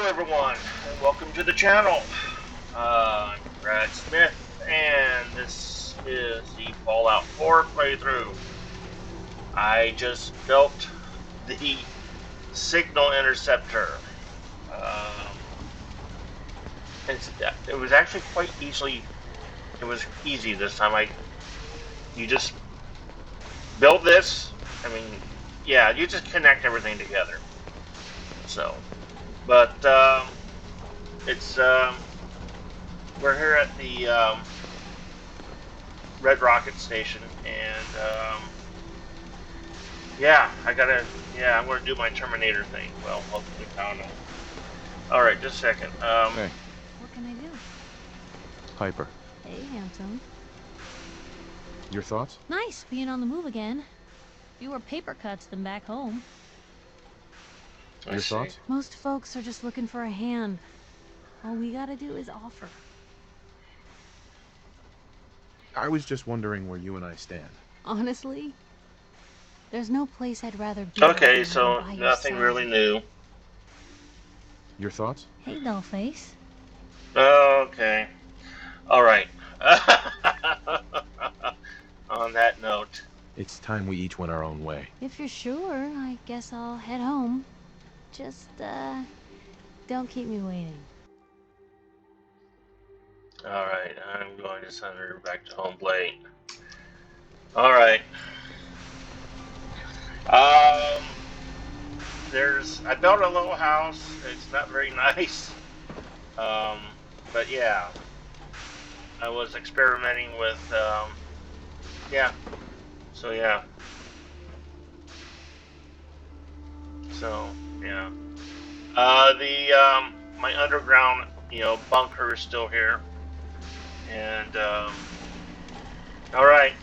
everyone, and welcome to the channel. I'm Brad Smith, and this is the Fallout 4 playthrough. I just built the Signal Interceptor. It was actually quite easy. It was easy this time. You just build this. I mean, yeah, you just connect everything together. So, but we're here at the Red Rocket Station, and yeah, I'm gonna do my Terminator thing. Well, hopefully, I don't know. All right, just a second. Hey. What can I do? Piper. Hey, handsome. Your thoughts? Nice being on the move again. Fewer paper cuts than back home. Your thoughts? Most folks are just looking for a hand. All we gotta do is offer. I was just wondering where you and I stand. Honestly, there's no place I'd rather be. Okay, so nothing really new. Your thoughts? Hey, dollface. Okay. All right. On that note, It's time we each went our own way. If you're sure, I guess I'll head home. Just, don't keep me waiting. all right, I'm going to send her back to home plate. All right. I built a little house. It's not very nice. But yeah, I was experimenting with, yeah. So yeah. So yeah. My underground, bunker is still here. And all right.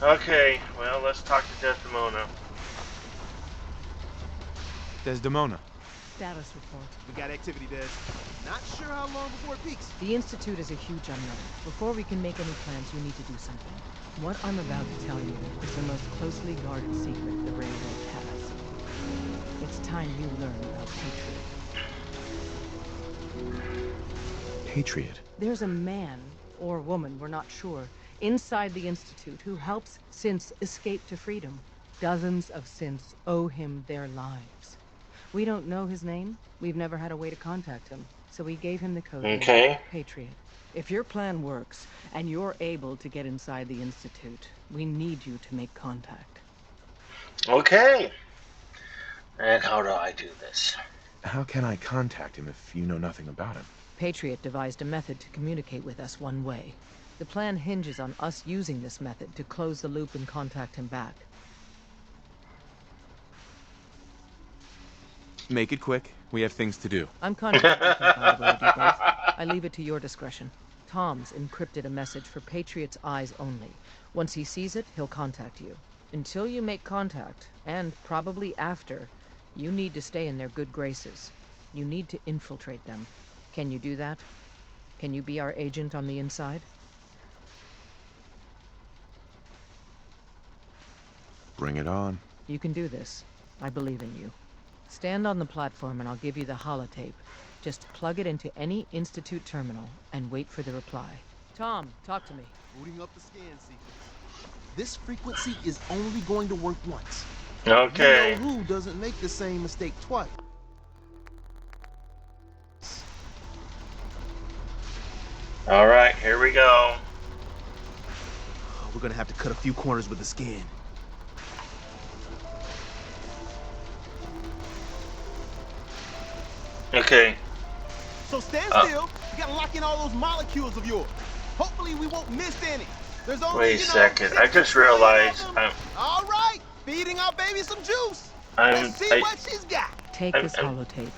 Okay. Well, let's talk to Desdemona. Desdemona. Status report. We got activity, Des. Not sure how long before it peaks. The Institute is a huge unknown. Before we can make any plans, you need to do something. What I'm about to tell you is the most closely guarded secret the Railroad has. It's time you learn about Patriot. Patriot. There's a man, or woman, we're not sure, inside the Institute who helps synths escape to freedom. Dozens of synths owe him their lives. We don't know his name. We've never had a way to contact him. So we gave him the code name, Okay. Patriot. If your plan works, and you're able to get inside the Institute, we need you to make contact. Okay. And how do I do this? How can I contact him if you know nothing about him? Patriot devised a method to communicate with us one way. The plan hinges on us using this method to close the loop and contact him back. Make it quick. We have things to do. I'm kind of confident, by the way, to do both. I leave it to your discretion. Tom's encrypted a message for Patriot's eyes only. Once he sees it, he'll contact you. Until you make contact, and probably after, you need to stay in their good graces. You need to infiltrate them. Can you do that? Can you be our agent on the inside? Bring it on. You can do this. I believe in you. Stand on the platform and I'll give you the holotape. Just plug it into any Institute terminal and wait for the reply. Tom, talk to me. Booting up the scan sequence. This frequency is only going to work once. Okay. You know who doesn't make the same mistake twice? All right, here we go. We're gonna have to cut a few corners with the scan. Okay. So stand still. You gotta lock in all those molecules of yours. Hopefully we won't miss any. There's only, Wait a second. I just realized All right, feeding our baby some juice. I'm. Let's see what she's got. Take this holotape.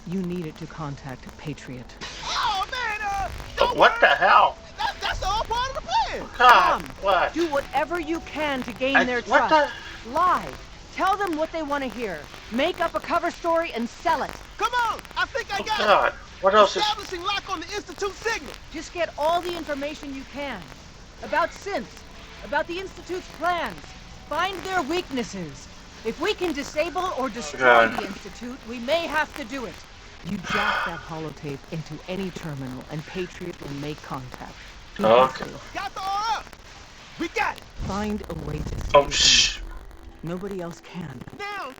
You need it to contact Patriot. Oh man, don't What the worry. hell? That's all part of the plan. God, Tom, what? Do whatever you can to gain their What trust. the? Lie. Tell them what they want to hear. Make up a cover story and sell it. Come on, I think I Oh got God, what it. else is? Establishing lock on the Institute signal. Just get all the information you can. About synths. About the Institute's plans. Find their weaknesses. If we can disable or destroy God. the Institute, we may have to do it. You jack that holotape into any terminal, and Patriot will make contact. He'll be Okay. safe. Got the R up. We got it. Find a way to stay Oh, on shh. it. Nobody else can. Now.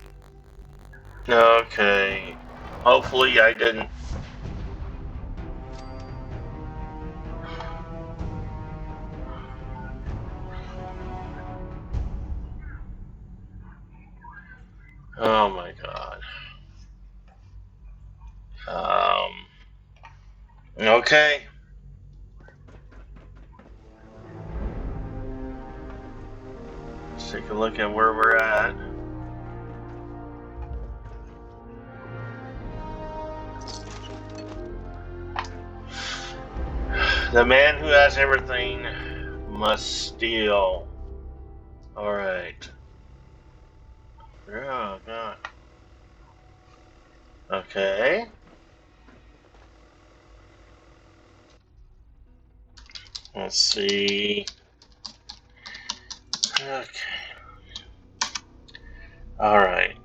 Okay. Hopefully I didn't. Oh my god. Okay. Let's take a look at where we're at. The man who has everything must steal. Alright. Oh god. Okay. Let's see. Okay. Alright.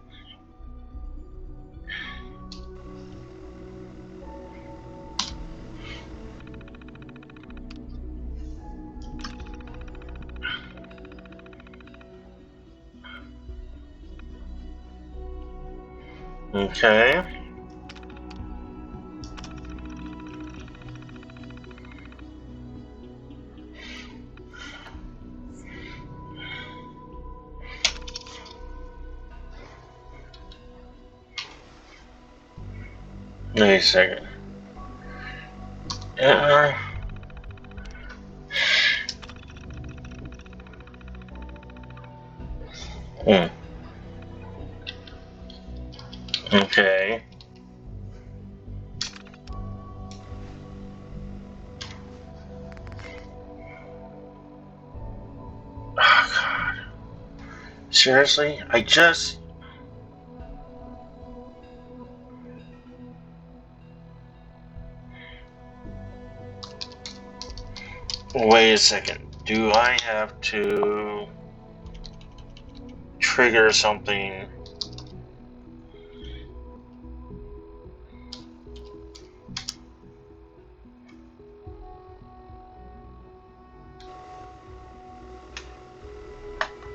Okay. Wait a second. Uh, hmm. Okay. Oh, God. Seriously? I just. Wait a second. Do I have to trigger something?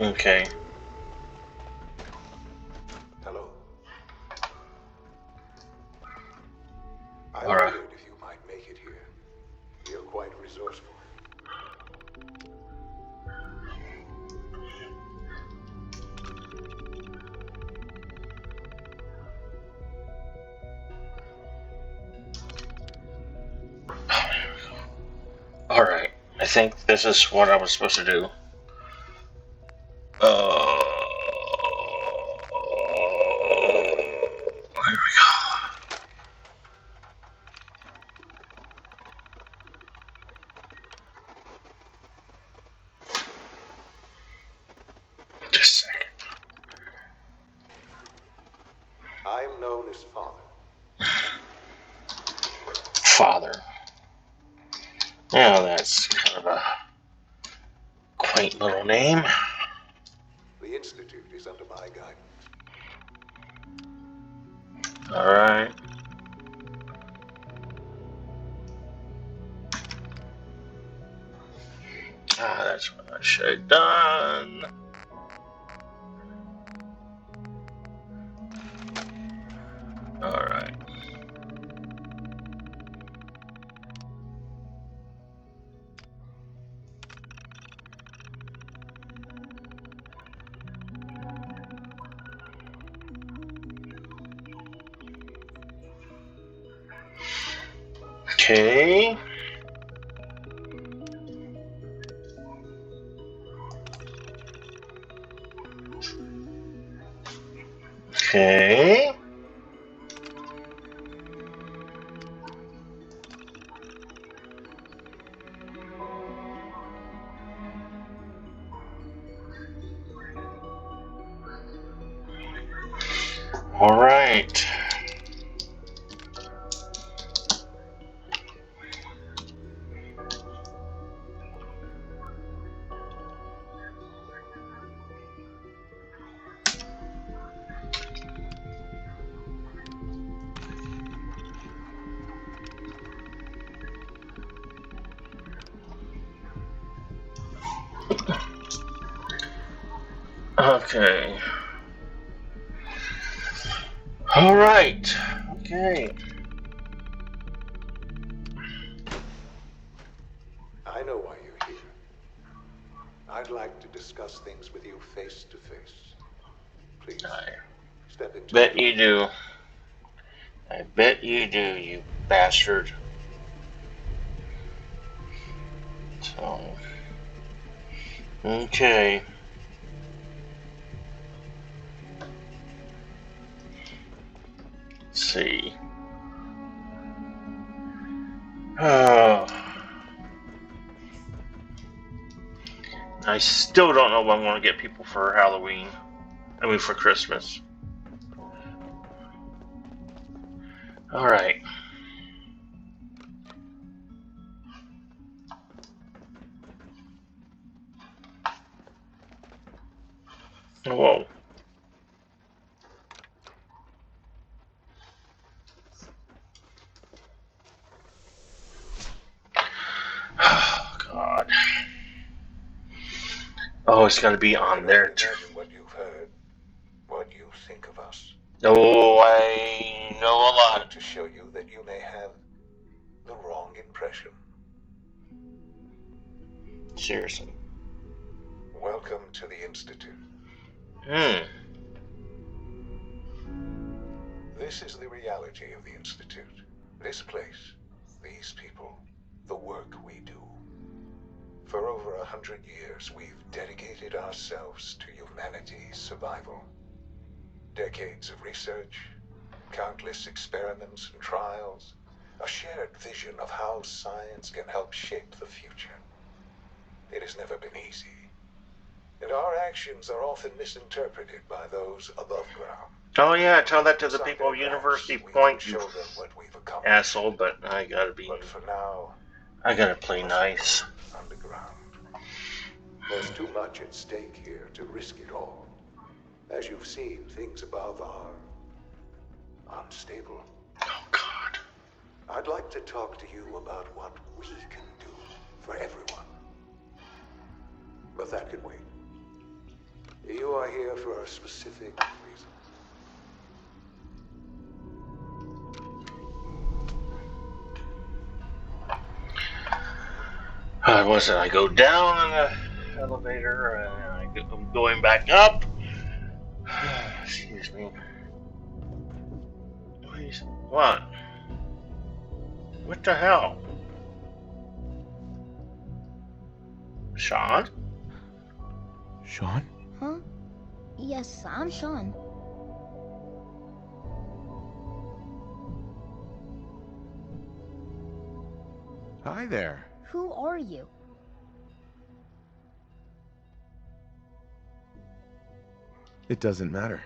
Okay. Hello. I Alright. wondered if you might make it here. You're quite resourceful. Alright. I think this is what I was supposed to do. Here we go. Just a second. I'm known as Father. Father. Yeah, that's kind of a quaint little name. The Institute is under my guidance. Alright. Ah, that's what I should have done. Alright. Okay. Okay. Alright. Okay. All right. Okay. I know why you're here. I'd like to discuss things with you face to face. Please, I step into bet the you do. I bet you do, you bastard. So, okay. Let's see. Oh. I still don't know what I'm going to get people for Halloween. I mean, for Christmas. Alright. Whoa. Oh, God. Oh, it's going to be on there. Imagine what you've heard, what you think of us. Oh, I know a lot. To show you that you may have the wrong impression. Seriously. Welcome to the Institute. This is the reality of the Institute. This place, these people, the work we do. For over 100 years, we've dedicated ourselves to humanity's survival. Decades of research, countless experiments and trials, a shared vision of how science can help shape the future. It has never been easy, and our actions are often misinterpreted by those above ground. Oh yeah, tell that to the people of University Point, you show them what we've accomplished. asshole, but I gotta be... But for now, I gotta play nice. Underground. There's too much at stake here to risk it all. As you've seen, things above are unstable. Oh, God. I'd like to talk to you about what we can do for everyone. But that can wait. You are here for a specific reason. Was it? I go down in the elevator and I'm going back up. Excuse me. Please. What? What the hell? Sean? Sean? Huh? Yes, I'm Sean. Hi there. Who are you? It doesn't matter.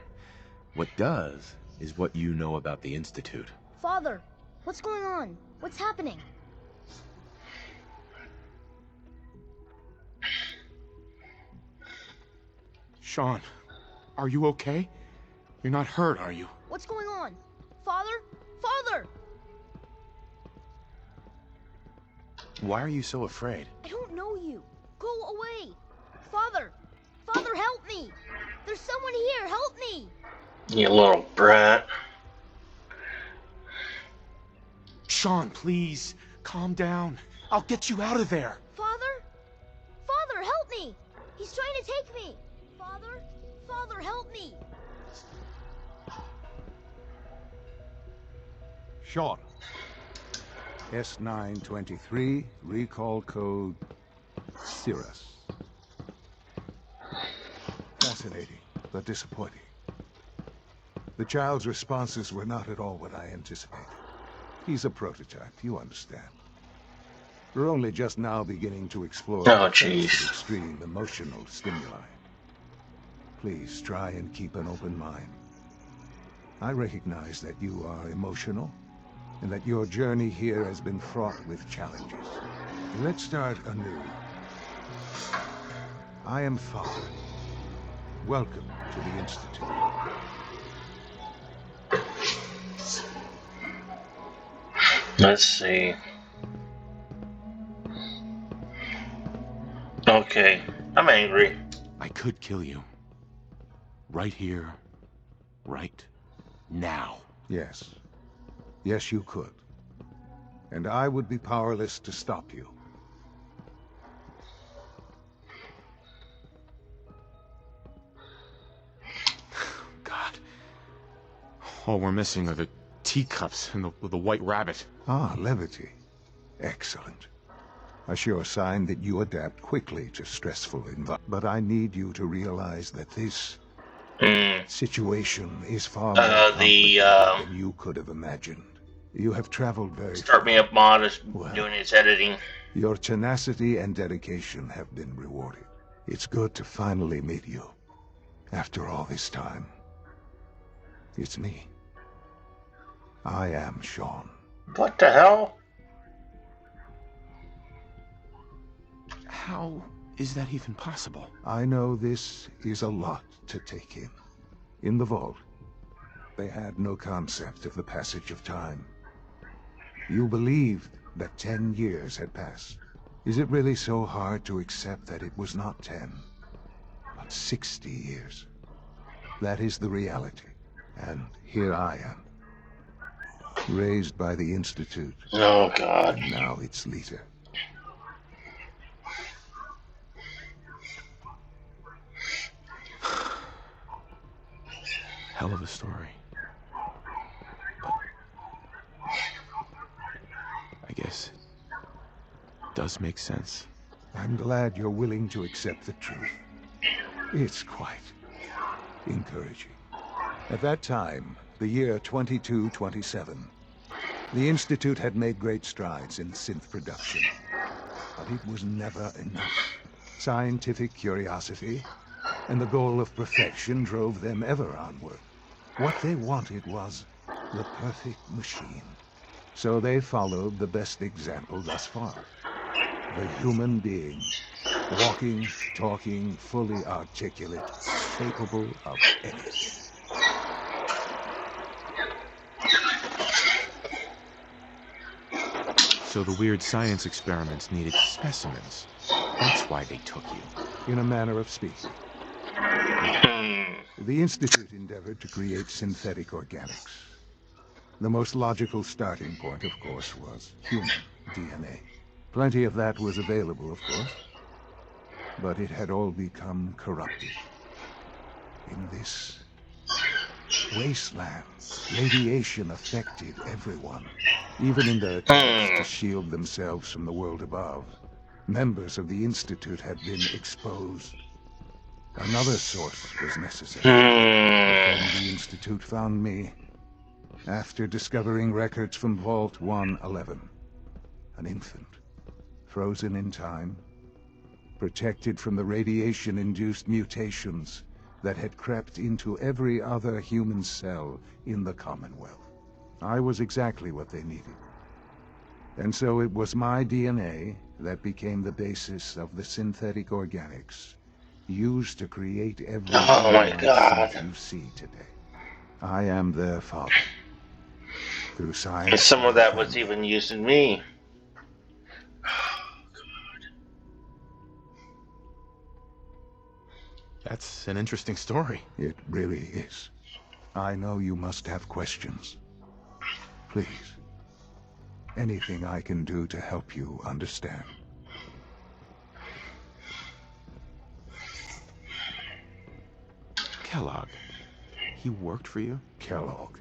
What does is what you know about the Institute. Father, what's going on? What's happening? Sean, are you okay? You're not hurt, are you? What's going on? Father? Father! Why are you so afraid? I don't know you. Go away. Father! Father, help me! There's someone here, help me! You little brat. Sean, please, calm down. I'll get you out of there. Father? Father, help me! He's trying to take me! Father? Father, help me! Sean. S923, recall code Cirrus. Fascinating, but disappointing. The child's responses were not at all what I anticipated. He's a prototype, you understand. We're only just now beginning to explore the effects of extreme emotional stimuli. Please try and keep an open mind. I recognize that you are emotional, and that your journey here has been fraught with challenges. Let's start anew. I am Father. Welcome to the Institute. Let's see. Okay, I'm angry. I could kill you. Right here, right now. Yes. Yes, you could. And I would be powerless to stop you. God. All we're missing are the teacups and the white rabbit. Ah, levity. Excellent. A sure sign that you adapt quickly to stressful environments. But I need you to realize that this situation is far more complicated than you could have imagined. You have traveled very Start far. Me Up mod is Well, doing its editing. Your tenacity and dedication have been rewarded. It's good to finally meet you. After all this time. It's me. I am Sean. What the hell? How is that even possible? I know this is a lot to take in. In the vault, they had no concept of the passage of time. You believed that 10 years had passed. Is it really so hard to accept that it was not 10, but 60 years? That is the reality. And here I am, raised by the Institute, Oh, God. and now its leader. Hell of a story. But I guess it does make sense. I'm glad you're willing to accept the truth. It's quite encouraging. At that time, the year 2227, the Institute had made great strides in synth production. But it was never enough. Scientific curiosity and the goal of perfection drove them ever onward. What they wanted was the perfect machine. So they followed the best example thus far. The human being. Walking, talking, fully articulate, capable of anything. So the weird science experiments needed specimens. That's why they took you. In a manner of speaking. The Institute endeavored to create synthetic organics. The most logical starting point, of course, was human DNA. Plenty of that was available, of course. But it had all become corrupted. In this wasteland, radiation affected everyone. Even in their attempts to shield themselves from the world above, members of the Institute had been exposed. Another source was necessary. Then the Institute found me after discovering records from Vault 111. An infant, frozen in time, protected from the radiation-induced mutations that had crept into every other human cell in the Commonwealth. I was exactly what they needed. And so it was my DNA that became the basis of the synthetic organics used to create every Oh my God. you see today. I am their father. Through And science, some of that was family. even used in me. That's an interesting story. It really is. I know you must have questions. Please. Anything I can do to help you understand. Kellogg. He worked for you? Kellogg.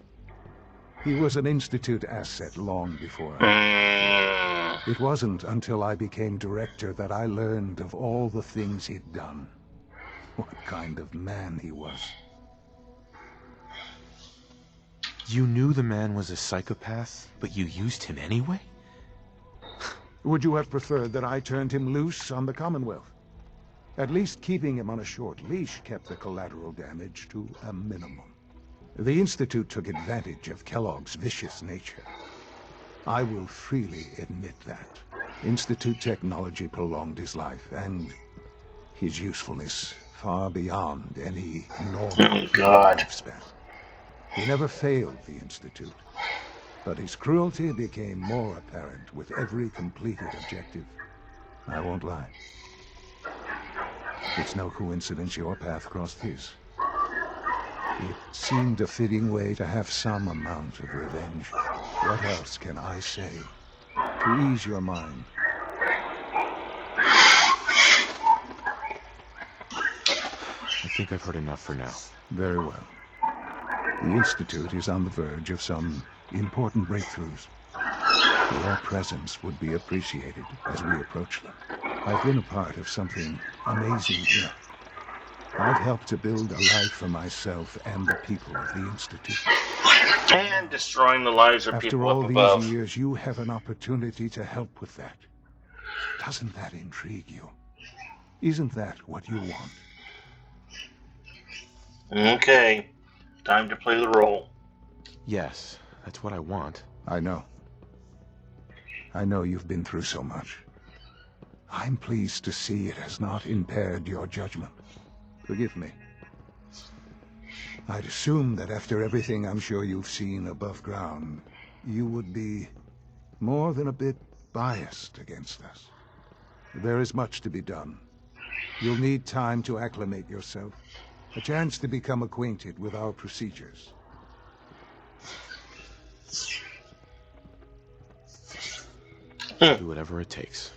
He was an Institute asset long before I... It wasn't until I became director that I learned of all the things he'd done. What kind of man he was. You knew the man was a psychopath, but you used him anyway? Would you have preferred that I turned him loose on the Commonwealth? At least keeping him on a short leash kept the collateral damage to a minimum. The Institute took advantage of Kellogg's vicious nature. I will freely admit that. Institute technology prolonged his life, and his usefulness far beyond any normal God. lifespan. He never failed the Institute, but his cruelty became more apparent with every completed objective. I won't lie. It's no coincidence your path crossed his. It seemed a fitting way to have some amount of revenge. What else can I say to ease your mind? I think I've heard enough for now. Very well. The Institute is on the verge of some important breakthroughs. Your presence would be appreciated as we approach them. I've been a part of something amazing here. I've helped to build a life for myself and the people of the Institute. And destroying the lives of After people all up these above. years, you have an opportunity to help with that. Doesn't that intrigue you? Isn't that what you want? Okay, time to play the role. Yes, that's what I want. I know. I know you've been through so much. I'm pleased to see it has not impaired your judgment. Forgive me. I'd assume that after everything I'm sure you've seen above ground, you would be more than a bit biased against us. There is much to be done. You'll need time to acclimate yourself, a chance to become acquainted with our procedures. Do whatever it takes.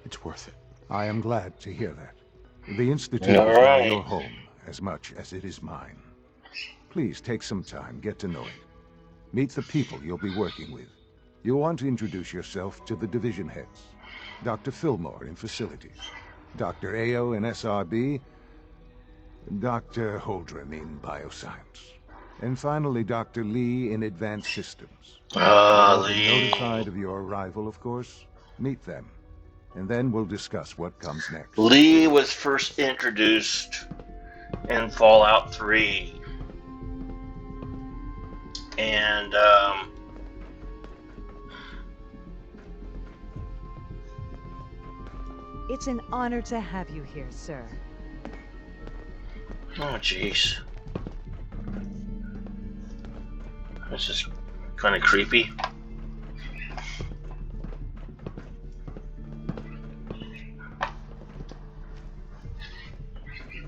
It's worth it. I am glad to hear that. The Institute All is now right. your home, as much as it is mine. Please take some time, get to know it. Meet the people you'll be working with. You'll want to introduce yourself to the division heads. Dr. Fillmore in Facilities, Dr. Ayo in SRB, Dr. Holdren in Bioscience, and finally Dr. Lee in Advanced Systems. They'll all be Lee. notified of your arrival, of course. Meet them, and then we'll discuss what comes next. Lee was first introduced in Fallout 3. And, It's an honor to have you here, sir. oh jeez. This is kind of creepy.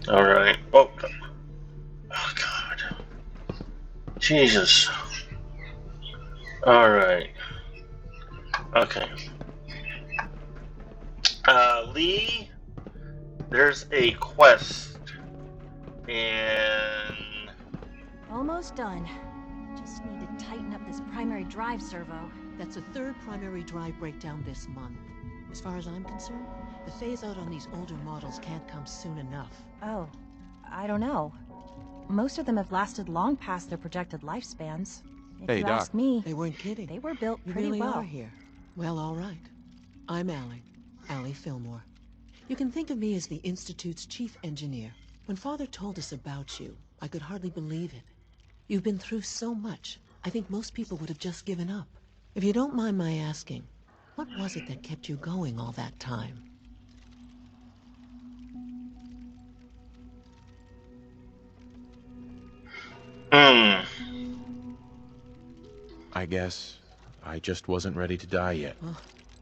Alright. Oh, God. Jesus. Alright. Okay. Lee, there's a quest in... Almost done. Just need to tighten up this primary drive servo. That's a third primary drive breakdown this month. As far as I'm concerned, the phase-out on these older models can't come soon enough. Oh, I don't know. Most of them have lasted long past their projected lifespans. If Hey, you Doc. ask me, They weren't kidding. they were built You pretty really well. are here. Well, all right. I'm Allie Fillmore. You can think of me as the Institute's chief engineer. When Father told us about you, I could hardly believe it. You've been through so much, I think most people would have just given up. If you don't mind my asking, what was it that kept you going all that time? I guess I just wasn't ready to die yet. Oh,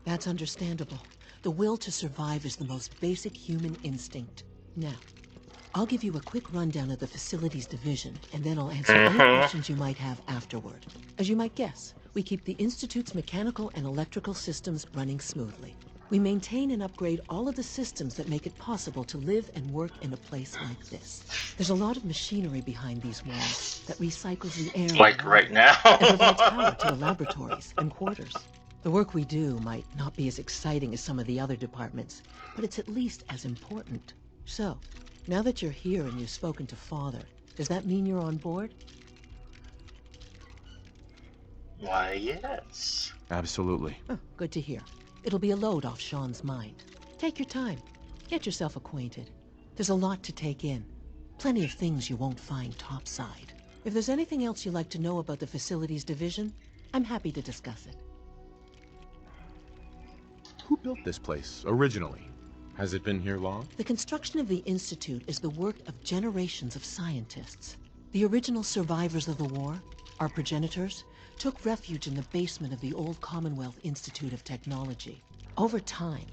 that's understandable. The will to survive is the most basic human instinct. Now, I'll give you a quick rundown of the facilities division, and then I'll answer any questions you might have afterward. As you might guess, we keep the Institute's mechanical and electrical systems running smoothly. We maintain and upgrade all of the systems that make it possible to live and work in a place like this. There's a lot of machinery behind these walls that recycles the air like right now. and provides power to the laboratories and quarters. The work we do might not be as exciting as some of the other departments, but it's at least as important. So, now that you're here and you've spoken to Father, does that mean you're on board? Why, yes. Absolutely. Oh, good to hear. It'll be a load off Sean's mind. Take your time. Get yourself acquainted. There's a lot to take in. Plenty of things you won't find topside. If there's anything else you'd like to know about the facilities division, I'm happy to discuss it. Who built this place originally? Has it been here long? The construction of the Institute is the work of generations of scientists. The original survivors of the war, our progenitors, took refuge in the basement of the old Commonwealth Institute of Technology. Over time,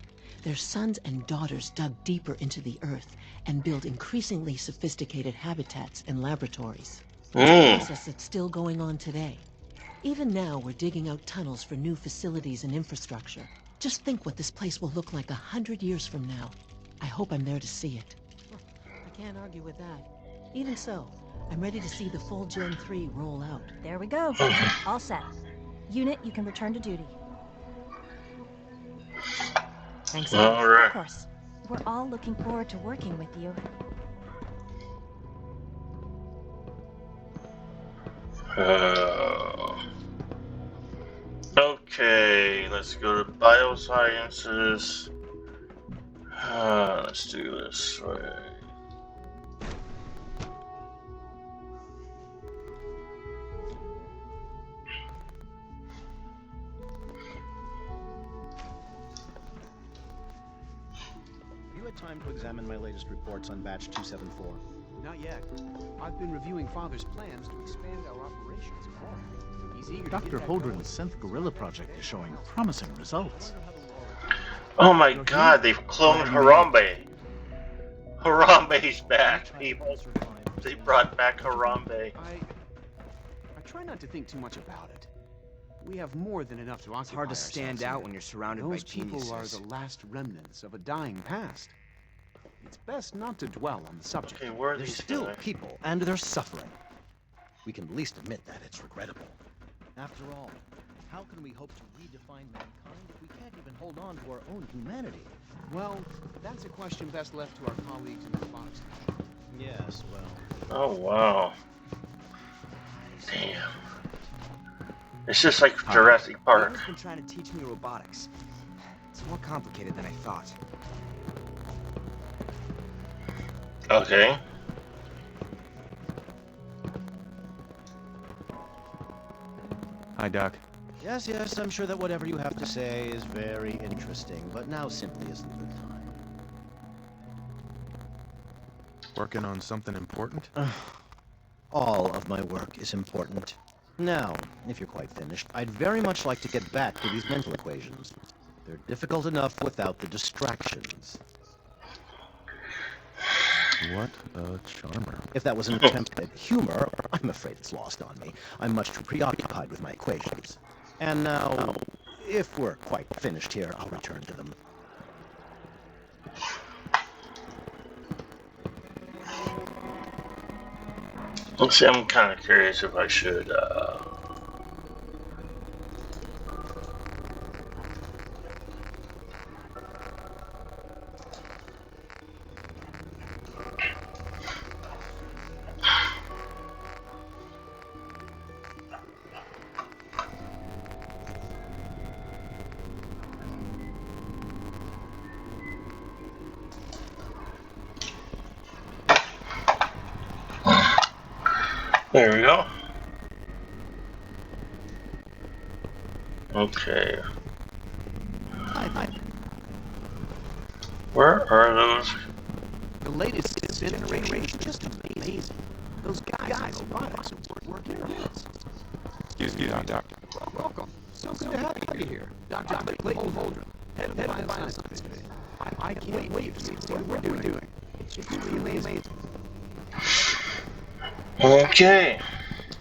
their sons and daughters dug deeper into the earth and build increasingly sophisticated habitats and laboratories. It's a Mm. process that's still going on today. Even now, we're digging out tunnels for new facilities and infrastructure. Just think what this place will look like 100 years from now. I hope I'm there to see it. I can't argue with that. Even so, I'm ready to see the full Gen 3 roll out. There we go. All set. Unit, you can return to duty. Thanks. All Of right. course. We're all looking forward to working with you. Okay, let's go to biosciences. Let's do this way. Have you had time to examine my latest reports on batch 274? Not yet. I've been reviewing Father's plans to expand our operations more. He's eager to Dr. get that Holdren's synth gorilla project is showing promising results. Oh my god, they've cloned Harambe. Harambe's back, people. They brought back Harambe. I try not to think too much about it. We have more than enough to occupy. It's hard to stand out when you're surrounded by Those people geniuses. are the last remnants of a dying past. It's best not to dwell on the subject. Okay, where are They're these still guys? people, and they're suffering. We can at least admit that it's regrettable. After all, how can we hope to redefine mankind if we can't even hold on to our own humanity? Well, that's a question best left to our colleagues in the robotics division. Yes, well... Oh wow. Damn. It's just like Jurassic Park. Whoever's been trying to teach me robotics. It's more complicated than I thought. Okay. Hi, Doc. Yes, I'm sure that whatever you have to say is very interesting, but now simply isn't the time. Working on something important? All of my work is important. Now, if you're quite finished, I'd very much like to get back to these mental equations. They're difficult enough without the distractions. What a charmer. If that was an attempt at humor, I'm afraid it's lost on me. I'm much too preoccupied with my equations. And now, if we're quite finished here, I'll return to them. Let's see, I'm kind of curious if I should, there we go. Okay. Where are those? The latest generation is just amazing. Those guys in robotics work miracles. Excuse me, Doc. Welcome. So good to have you here. Dr. Clayton Holdren, head of bioscience today. I can't wait to see what we're doing. It's truly amazing. Okay.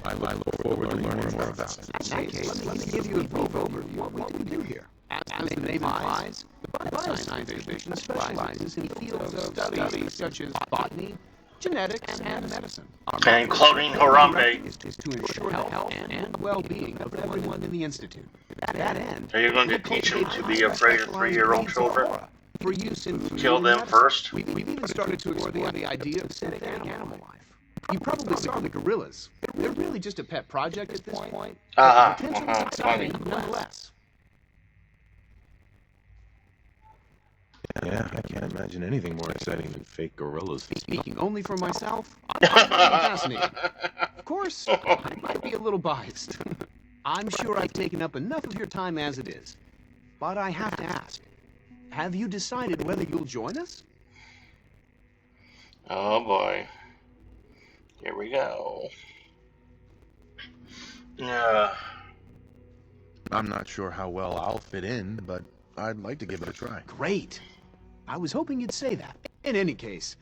I look forward to learning more about it. In that case, let me give you a brief overview of what we do here. As the name implies, the Bioscience Division specializes in fields of study such as botany, genetics, and medicine. And cloning Harambe. Is to ensure the health and well-being of everyone in the Institute. To that end, Are you going to teach them to be afraid of 3-year-old children? for use in Kill them first? We've even started to explore the idea of synthetic animal life. You probably saw the gorillas. They're really just a pet project at this point. But the potential is exciting nonetheless. Yeah, I can't imagine anything more exciting than fake gorillas. Speaking only for myself, I'm fascinated. Of course, I might be a little biased. I'm sure I've taken up enough of your time as it is. But I have to ask, have you decided whether you'll join us? Oh boy. Here we go. I'm not sure how well I'll fit in, but I'd like to give it a try. Great. I was hoping you'd say that. In any case,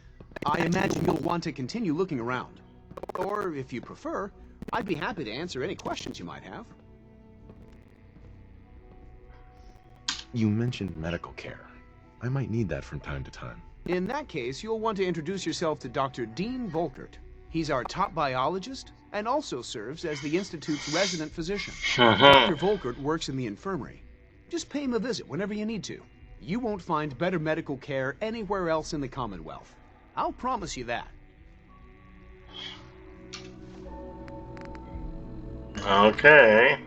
I imagine you'll want to continue looking around. Or, if you prefer, I'd be happy to answer any questions you might have. You mentioned medical care. I might need that from time to time. In that case, you'll want to introduce yourself to Dr. Dean Volkert. He's our top biologist and also serves as the Institute's resident physician. Dr. Volkert works in the infirmary. Just pay him a visit whenever you need to. You won't find better medical care anywhere else in the Commonwealth. I'll promise you that. Okay.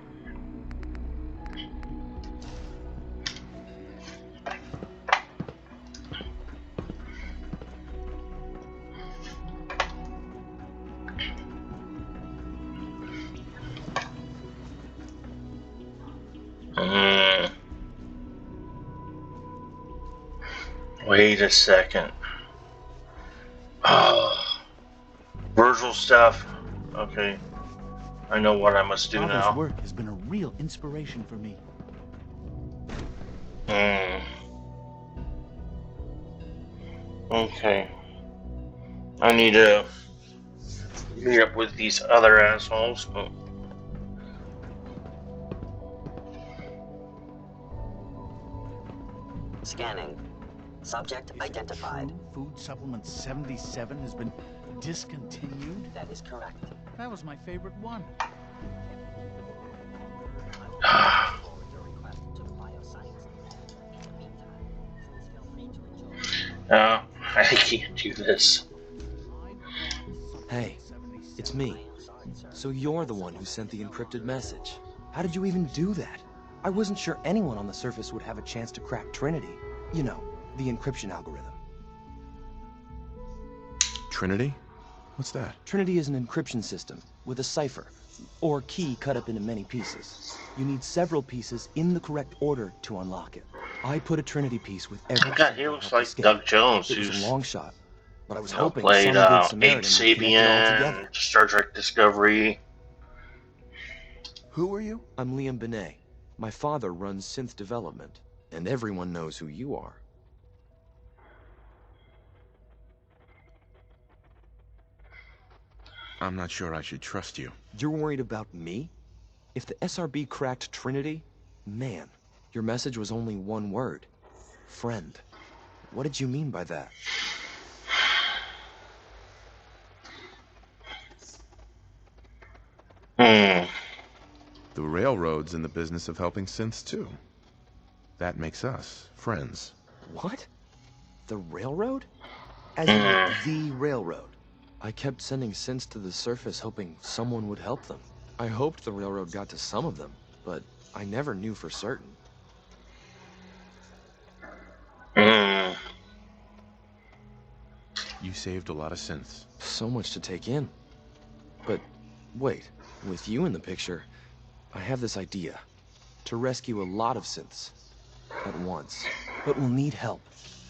Wait a second. Virgil stuff. Okay. I know what I must do Father's now. work has been a real inspiration for me. Okay. I need to meet up with these other assholes. Scanning. Subject identified. Food supplement 77 has been discontinued? That is correct. That was my favorite one. I can't do this. Hey, it's me. So you're the one who sent the encrypted message. How did you even do that? I wasn't sure anyone on the surface would have a chance to crack Trinity. You know, the encryption algorithm. Trinity? What's that? Trinity is an encryption system with a cipher, or key cut up into many pieces. You need several pieces in the correct order to unlock it. I put a Trinity piece with every God, he looks like Doug Jones, It was who's a long shot, but I was you know, hoping played some good Abe Samaritan would connect it all together. Sapien, Star Trek Discovery. Who are you? I'm Liam Benet. My father runs synth development, and everyone knows who you are. I'm not sure I should trust you. You're worried about me? If the SRB cracked Trinity, man, your message was only one word. Friend. What did you mean by that? The Railroad's in the business of helping synths too. That makes us friends. What? The Railroad? As in the Railroad? I kept sending synths to the surface hoping someone would help them. I hoped the Railroad got to some of them, but I never knew for certain. You saved a lot of synths. So much to take in. But wait, with you in the picture, I have this idea. To rescue a lot of synths at once. But we'll need help.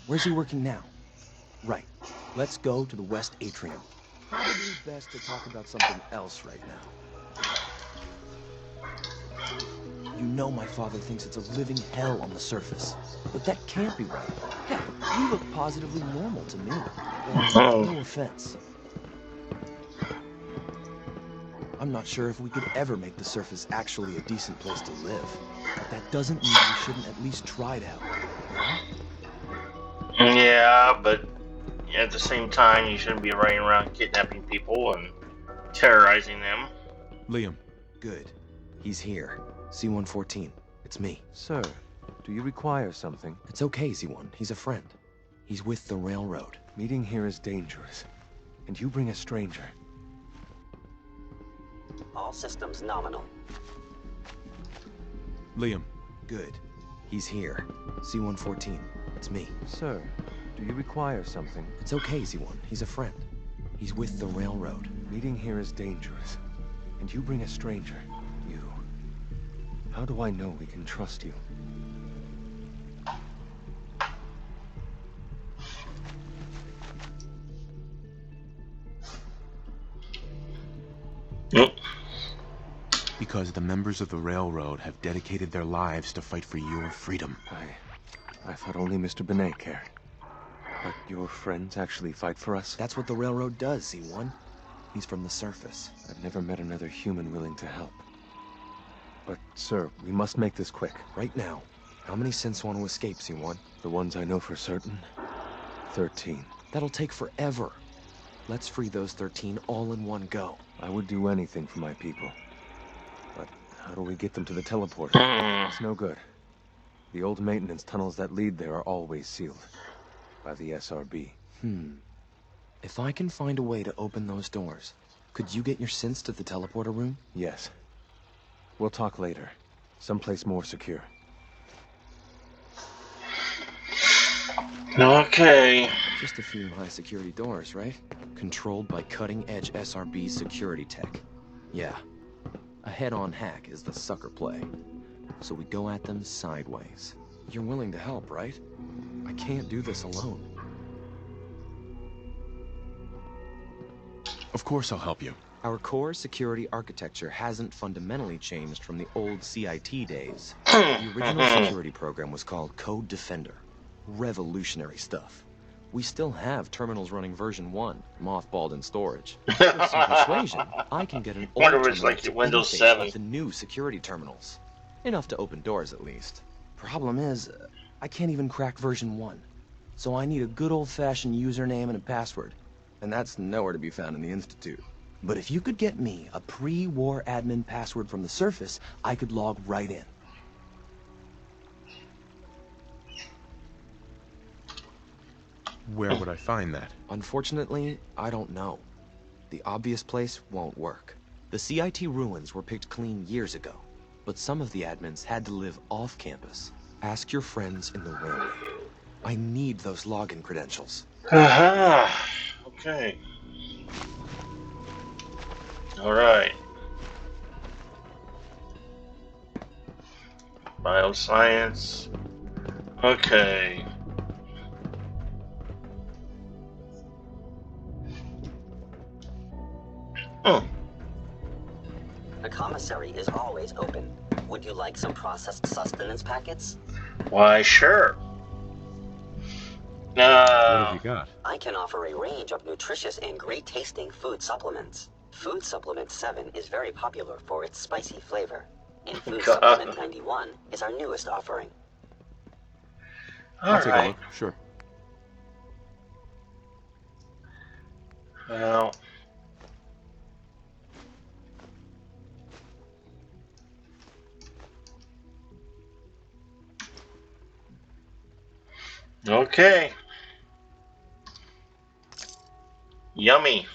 Where's he working now? Right. Let's go to the West Atrium. Probably best to talk about something else right now. You know my father thinks it's a living hell on the surface. But that can't be right. Heck, you look positively normal to me. No offense. I'm not sure if we could ever make the surface actually a decent place to live. But that doesn't mean we shouldn't at least try to help. Yeah, but at the same time, you shouldn't be running around kidnapping people and terrorizing them. Liam. Good. He's here. C-114. It's me. Sir, do you require something? It's okay, Z-1. He's a friend. He's with the Railroad. Meeting here is dangerous. And you bring a stranger. All systems nominal. Liam. Good. He's here. C-114. It's me. Sir, do you require something? It's okay, Z-1. He's a friend. He's with the Railroad. Meeting here is dangerous. And you bring a stranger. You. How do I know we can trust you? Because the members of the Railroad have dedicated their lives to fight for your freedom. I thought only Mr. Benet cared. But your friends actually fight for us? That's what the railroad does, C1. He's from the surface. I've never met another human willing to help. But, sir, we must make this quick. Right now, how many synths want to escape, C1? The ones I know for certain? 13. That'll take forever. Let's free those 13 all in one go. I would do anything for my people. But how do we get them to the teleporter? It's no good. The old maintenance tunnels that lead there are always sealed. By the SRB. If I can find a way to open those doors, could you get your synths to the teleporter room? Yes. We'll talk later. Someplace more secure. Okay. Just a few high-security doors, right? Controlled by cutting-edge SRB security tech. Yeah. A head-on hack is the sucker play. So we go at them sideways. You're willing to help, right? I can't do this alone. Of course I'll help you. Our core security architecture hasn't fundamentally changed from the old CIT days. The original security program was called Code Defender. Revolutionary stuff. We still have terminals running version 1, mothballed in storage. With some persuasion, I can get an old Wonder if it's terminal like to Windows interface 7. with the new security terminals. Enough to open doors, at least. Problem is, I can't even crack version 1. So I need a good old-fashioned username and a password. And that's nowhere to be found in the Institute. But if you could get me a pre-war admin password from the surface, I could log right in. Where would I find that? Unfortunately, I don't know. The obvious place won't work. The CIT ruins were picked clean years ago, but some of the admins had to live off campus. Ask your friends in the railway. I need those login credentials. Aha. Okay. Alright. Bioscience. Okay. The commissary is always open. Would you like some processed sustenance packets? Why, sure. What have you got? I can offer a range of nutritious and great-tasting food supplements. Food Supplement 7 is very popular for its spicy flavor, and Food Supplement 91 is our newest offering. I'll take a look, sure. Well, okay. Yummy.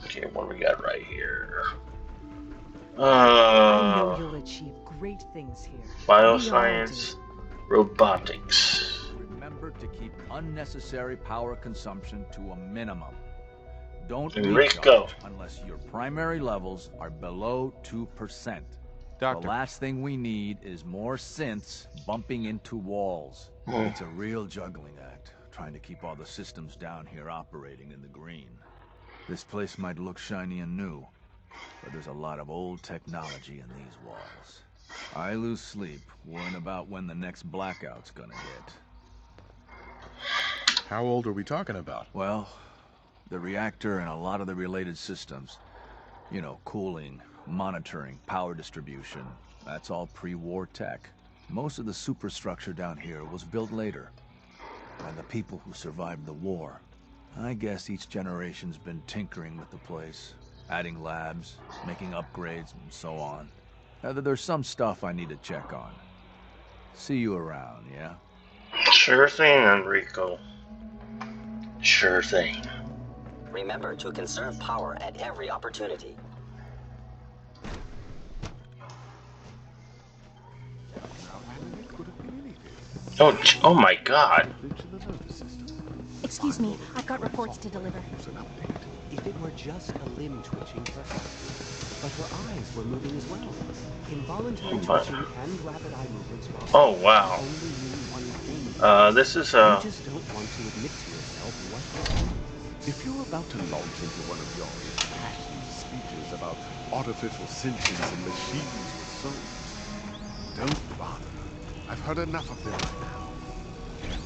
Okay, what do we got right here? I know you'll achieve great things here. Bioscience, robotics. Remember to keep unnecessary power consumption to a minimum. Don't Enrico. recharge unless your primary levels are below 2%. Doctor. The last thing we need is more synths bumping into walls. It's a real juggling act, trying to keep all the systems down here operating in the green. This place might look shiny and new, but there's a lot of old technology in these walls. I lose sleep worrying about when the next blackout's gonna hit. How old are we talking about? Well, the reactor and a lot of the related systems. You know, cooling, monitoring, power distribution. That's all pre-war tech. Most of the superstructure down here was built later. And the people who survived the war, I guess each generation's been tinkering with the place. Adding labs, making upgrades, and so on. There's some stuff I need to check on. See you around, yeah? Sure thing, Enrico. Sure thing. Remember to conserve power at every opportunity. Oh my God. Excuse me, I've got reports to deliver. If it were just a limb twitching, perhaps. But her eyes were moving as well. Involuntary twitching and rapid eye movements while Oh wow. only mean one thing. This is You just don't want to admit to yourself what you're doing. If you're about to launch into one of your flashy speeches about artificial sentience and machines with souls. Don't bother. I've heard enough of them by now.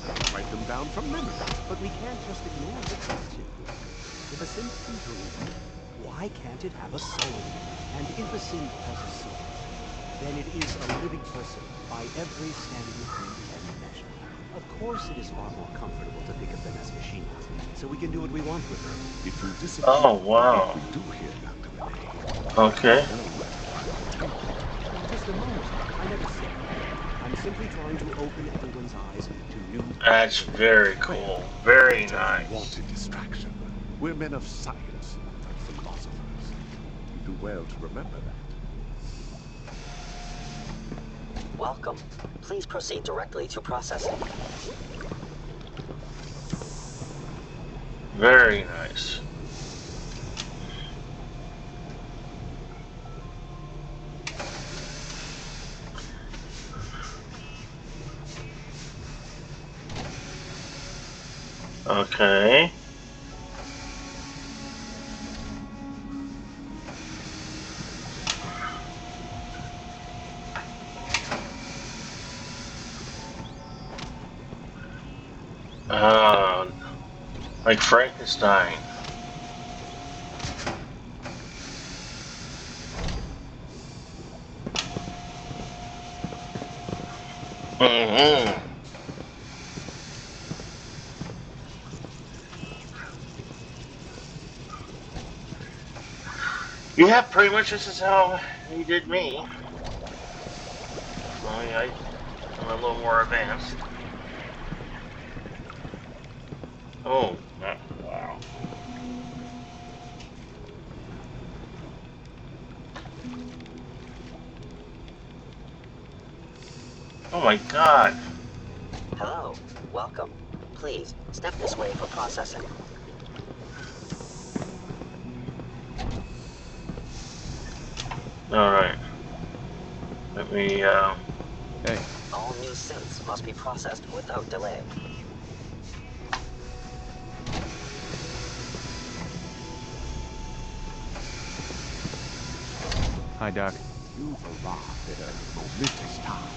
Can't write them down from memory. But we can't just ignore the question. If a synth can dream, why can't it have a soul? And if a synth has a soul, then it is a living person by every standard we can measure. Of course it is far more comfortable to think of them as machines, so we can do what we want with them. If you disapprove Oh, wow. of what we do here, Dr. Renee, Okay. you know where to find the temple. Just a moment. I never said that. I'm simply trying to open everyone's eyes to new... That's very cool. Very nice. Wanted distraction. We're men of science, not philosophers. You do well to remember that. Welcome. Please proceed directly to processing. Very nice. Okay. Like Frankenstein. Mm-hmm. Yeah, pretty much this is how he did me. Only I'm a little more advanced. Oh, wow. Oh my god. Hello. Welcome. Please, step this way for processing. Alright. Let me, Hey. All new synths must be processed without delay. Hi, Doc. You've arrived at a momentous time.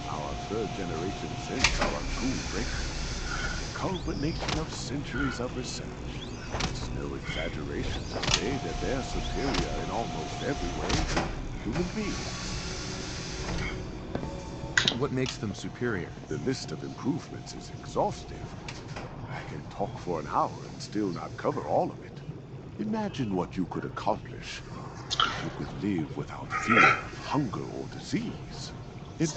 Our third-generation synths are a true breakthrough. Culmination of centuries of research. It's no exaggeration to say that they're superior in almost every way to human beings. What makes them superior? The list of improvements is exhaustive. I can talk for an hour and still not cover all of it. Imagine what you could accomplish if you could live without fear of hunger or disease.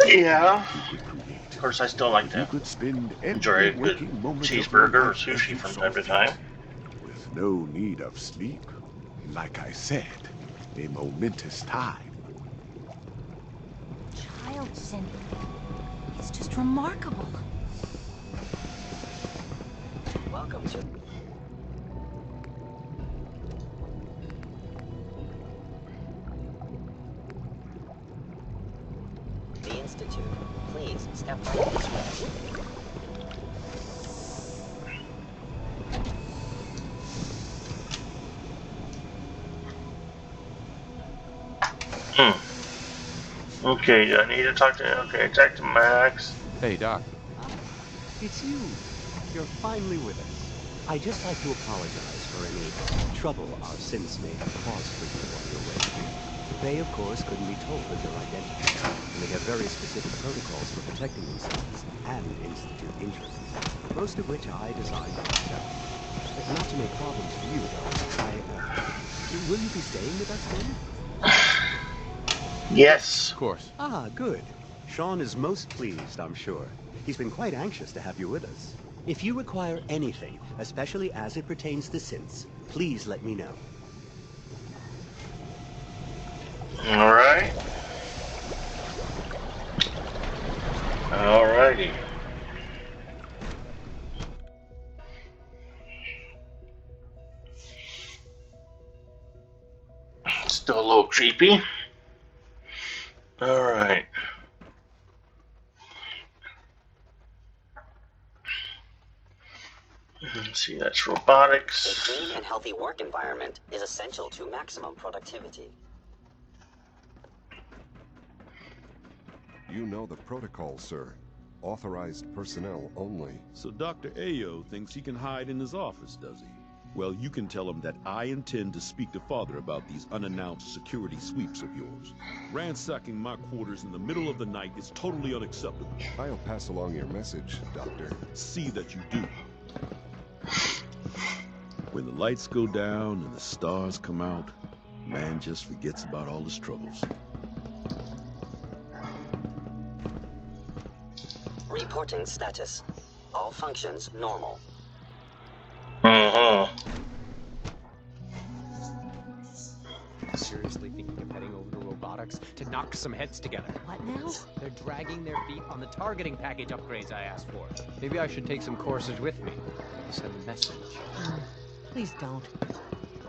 yeah. You could create. Of course, I still like You to could spend enjoy every a good waking moment of your cheeseburger or life as sushi you from saw time to fit, time. with no need of sleep. Like I said, a momentous time. Child synth. It's just remarkable. Welcome to... the Institute. Please, step right this way. Okay, I need to talk to... Okay, talk to Max. Hey, Doc. It's you. You're finally with us. I'd just like to apologize for any trouble our synths may have caused for you on your way here. They, of course, couldn't be told of your identity, and they have very specific protocols for protecting themselves and Institute interests, most of which I designed myself. Not to make problems for you, though. Will you be staying with us then? Yes. Of course. Ah, good. Sean is most pleased, I'm sure. He's been quite anxious to have you with us. If you require anything, especially as it pertains to synths, please let me know. Alright. Alrighty. Still a little creepy. Alright. See, that's robotics. A clean and healthy work environment is essential to maximum productivity. You know the protocol, sir. Authorized personnel only. So Dr. Ayo thinks he can hide in his office, does he? Well, you can tell him that I intend to speak to Father about these unannounced security sweeps of yours. Ransacking my quarters in the middle of the night is totally unacceptable. I'll pass along your message, Doctor. See that you do. When the lights go down and the stars come out, man just forgets about all his troubles. Reporting status. All functions normal. Seriously thinking of heading over to robotics to knock some heads together. What now? They're dragging their feet on the targeting package upgrades I asked for. Maybe I should take some courses with me. Send a message. Please don't.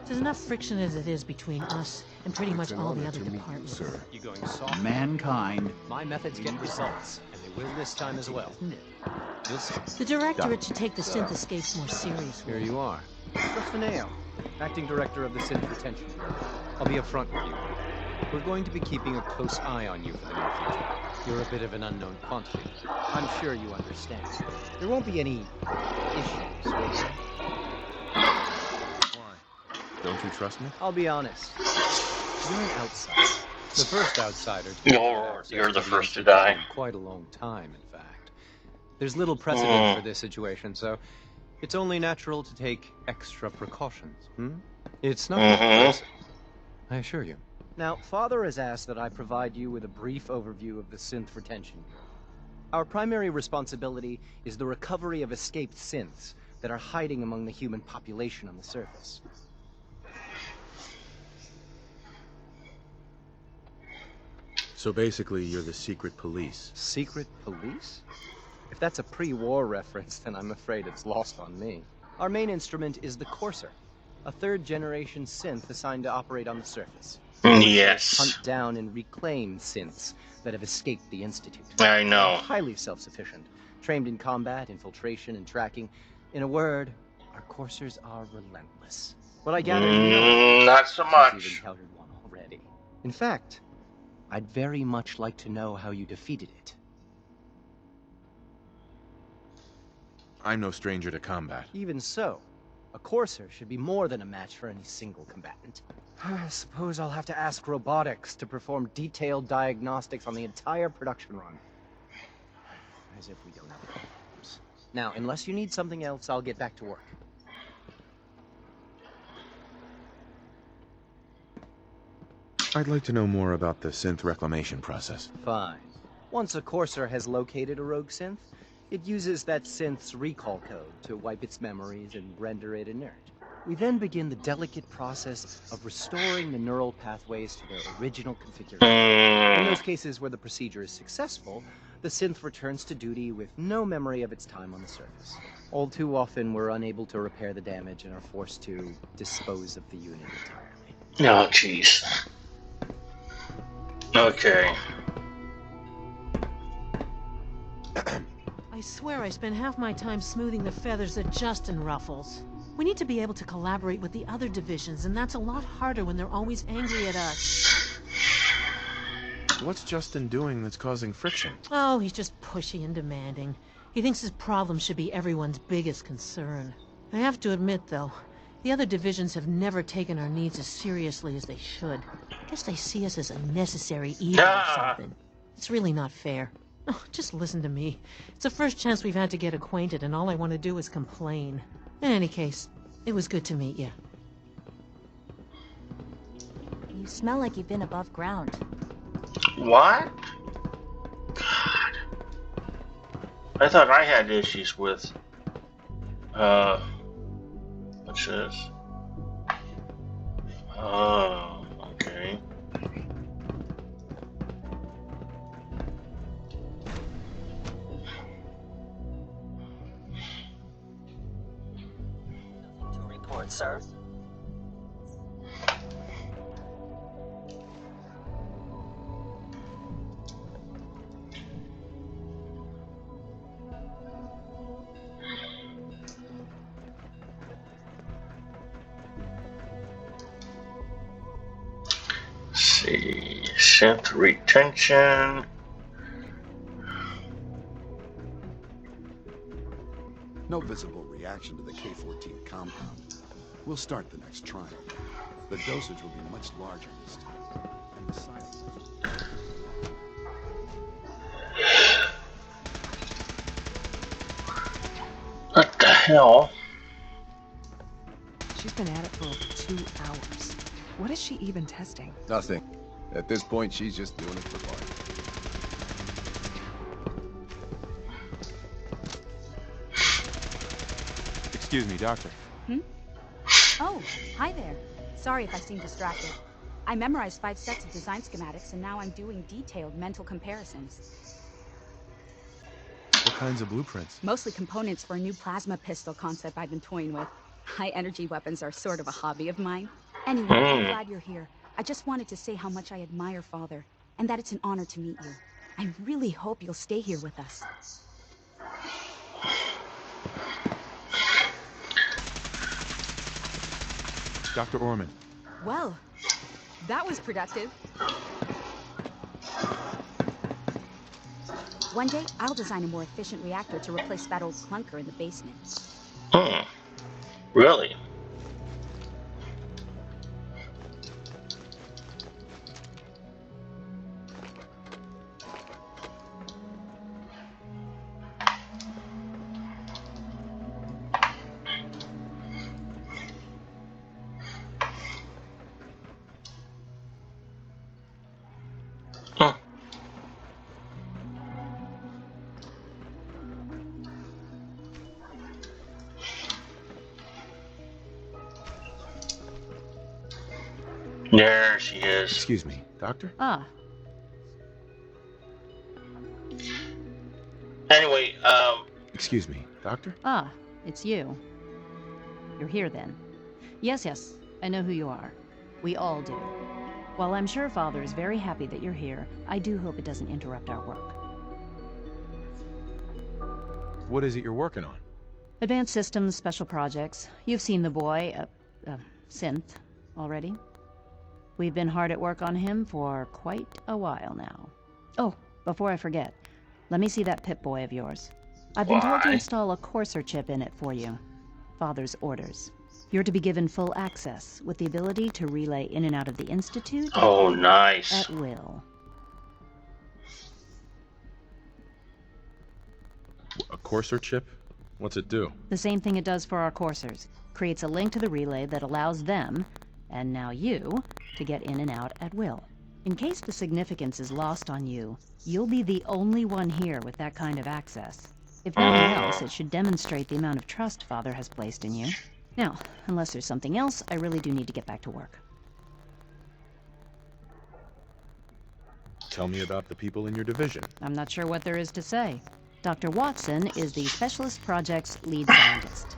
There's enough friction as it is between us and pretty much all the other departments. You going soft? Mankind. My methods get results, and they will this time as well. You'll see. The directorate should take the synth escapes more seriously. Here you are. Stefaneo, acting director of the synth retention. I'll be upfront with you. We're going to be keeping a close eye on you for the near future. You're a bit of an unknown quantity. I'm sure you understand. There won't be any issues, will there? Don't you trust me? I'll be honest. You're an outsider. The first outsider to You're the first to die. in quite a long time, in fact. There's little precedent for this situation, so it's only natural to take extra precautions. It's not aggressive, I assure you. Now, Father has asked that I provide you with a brief overview of the synth retention bureau. Our primary responsibility is the recovery of escaped synths that are hiding among the human population on the surface. So basically, you're the secret police. Secret police? If that's a pre-war reference, then I'm afraid it's lost on me. Our main instrument is the Courser, a third-generation synth assigned to operate on the surface. Yes. Hunt down and reclaim synths that have escaped the Institute. I know. They're highly self-sufficient, trained in combat, infiltration, and tracking. In a word, our Coursers are relentless. What I gather you know, not so you've much. encountered one already. In fact, I'd very much like to know how you defeated it. I'm no stranger to combat. Even so, a Courser should be more than a match for any single combatant. I suppose I'll have to ask robotics to perform detailed diagnostics on the entire production run. As if we don't have problems. Now, unless you need something else, I'll get back to work. I'd like to know more about the synth reclamation process. Fine. Once a Courser has located a rogue synth, it uses that synth's recall code to wipe its memories and render it inert. We then begin the delicate process of restoring the neural pathways to their original configuration. In those cases where the procedure is successful, the synth returns to duty with no memory of its time on the surface. All too often, we're unable to repair the damage and are forced to dispose of the unit entirely. Oh, jeez. Okay. I swear I spend half my time smoothing the feathers that Justin ruffles. We need to be able to collaborate with the other divisions, and that's a lot harder when they're always angry at us. What's Justin doing that's causing friction? Oh, he's just pushy and demanding. He thinks his problem should be everyone's biggest concern. I have to admit, though, the other divisions have never taken our needs as seriously as they should. I guess they see us as a necessary evil or something. It's really not fair. Oh, just listen to me. It's the first chance we've had to get acquainted, and all I want to do is complain. In any case, it was good to meet you. You smell like you've been above ground. What? God. I thought I had issues with, what's this? Oh, okay. To report, sir. see. Synth retention. No visible reaction to the K-14 compound. We'll start the next trial. The dosage will be much larger this time. And the side effects. What the hell? She's been at it for over 2 hours. What is she even testing? Nothing. At this point, she's just doing it for fun. Excuse me, Doctor. Oh, hi there. Sorry if I seem distracted. I memorized 5 sets of design schematics, and now I'm doing detailed mental comparisons. What kinds of blueprints? Mostly components for a new plasma pistol concept I've been toying with. High-energy weapons are sort of a hobby of mine. Anyway, I'm glad you're here. I just wanted to say how much I admire Father, and that it's an honor to meet you. I really hope you'll stay here with us. Dr. Orman. Well, that was productive. One day, I'll design a more efficient reactor to replace that old clunker in the basement. Really? There she is. Excuse me, Doctor? Ah. Anyway, Excuse me, Doctor? Ah, it's you. You're here then. Yes, I know who you are. We all do. While I'm sure Father is very happy that you're here, I do hope it doesn't interrupt our work. What is it you're working on? Advanced systems, special projects. You've seen the boy, Synth, already. We've been hard at work on him for quite a while now. Oh, before I forget, let me see that Pip-Boy of yours. I've been told to install a Courser chip in it for you. Father's orders. You're to be given full access, with the ability to relay in and out of the Institute nice. at will. A Courser chip? What's it do? The same thing it does for our coursers. Creates a link to the relay that allows them, and now you, to get in and out at will. In case the significance is lost on you, you'll be the only one here with that kind of access. If nothing else, it should demonstrate the amount of trust Father has placed in you. Now, unless there's something else, I really do need to get back to work. Tell me about the people in your division. I'm not sure what there is to say. Dr. Watson is the Specialist Project's lead scientist.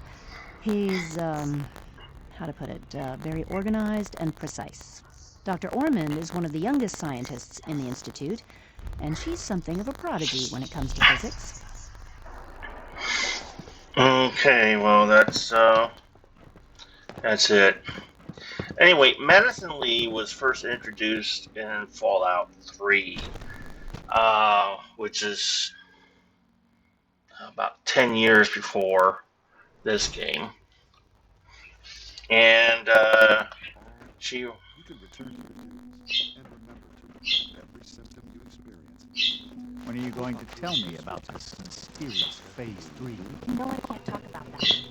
He's, how to put it, very organized and precise. Dr. Orman is one of the youngest scientists in the Institute, and she's something of a prodigy when it comes to physics. Okay, well, that's it. Anyway, Madison Lee was first introduced in Fallout 3, which is about 10 years before this game. And she... You can return to the news and remember to report every symptom you experience. When are you going to tell me about this mysterious Phase 3? No, I can't talk about that.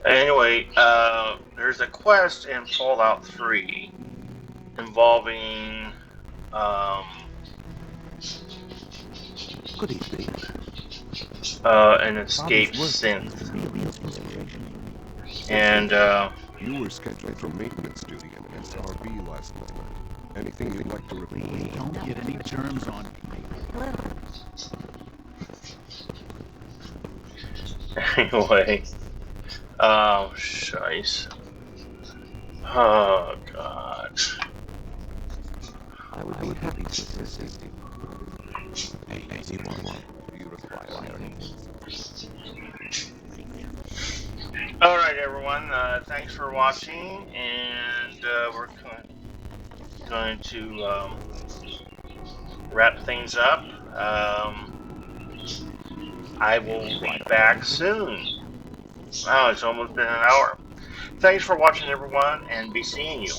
Anyway, there's a quest in Fallout 3 involving Good evening. an escaped synth. And You were scheduled for maintenance duty in SRB last night. Anything you'd like to report? Don't get any germs on me. anyway, oh shice. Oh god. I would be happy to assist you. All right, everyone. Thanks for watching, and we're going to wrap things up. I will be back soon. Wow, it's almost been an hour. Thanks for watching, everyone, and be seeing you.